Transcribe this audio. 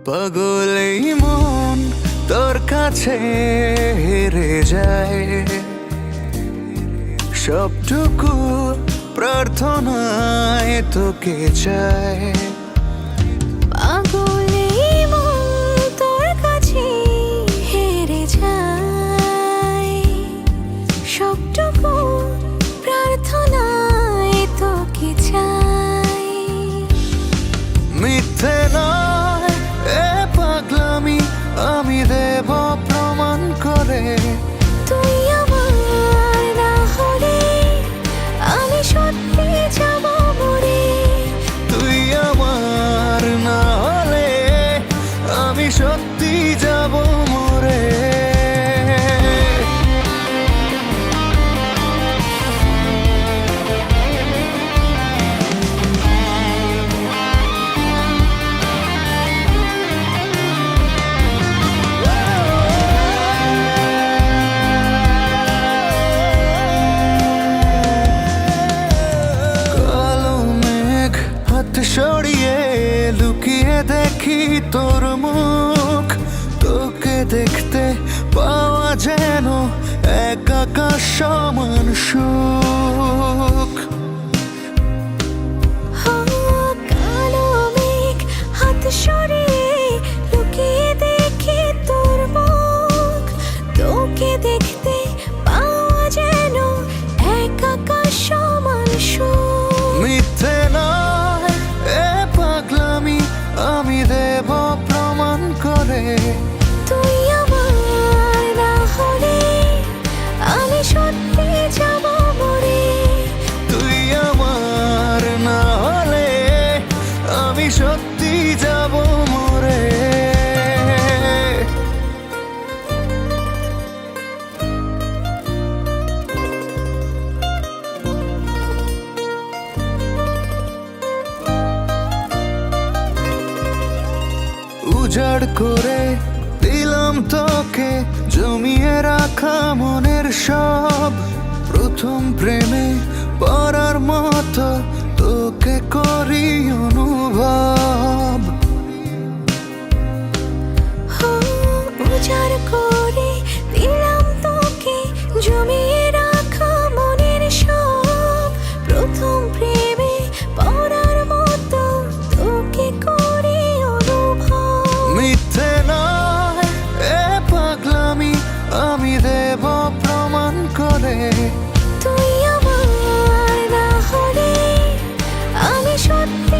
পাগল এই মন তোর কাছে হেরে যায়, সবটুকু প্রার্থনায় তোকে চায়। পাগল এই মন তোর কাছে হেরে যায়, সবটুকু প্রার্থনায় তোকে চাই। মিথ্যে নয় এ পাগলামি, আমি দেব প্রমাণ করে। তুই আমার না হলে আমি সত্যি যাব মরে। তুই আমার না হলে আমি সত্যি যাব মরে। সরিয়ে লুকিয়ে দেখি তোর মুখ, তোকে দেখতে পাওয়া যেন এক আকাশ সমান সুখ। কালো মেঘ হাত সরিয়ে লুকিয়ে দেখি তোর মুখ, তোকে দেখতে পাওয়া যেন এক আকাশ সমান সুখ। মিথ্যে নয় এ পাগলামি, আমি দেব প্রমাণ করে। তুই আমার না হলে আমি সত্যি যাব মরে। তুই আমার না হলে আমি সত্যি যাব মরে। উজাড় করে দিলাম তোকে জমিয়ে রাখা মনের সব, প্রথম প্রেমে পড়ার মতো তোকে করি অনুভব। উজাড় করে দিলাম তোকে জমিয়ে রাখা মনের সব, প্রথম প্রেমে পড়ার মতো তোকে করি অনুভব। মিথ্যে নয় এ পাগলামি, আমি দেব প্রমাণ করে। তুই আমার না হলে আমি সত্যি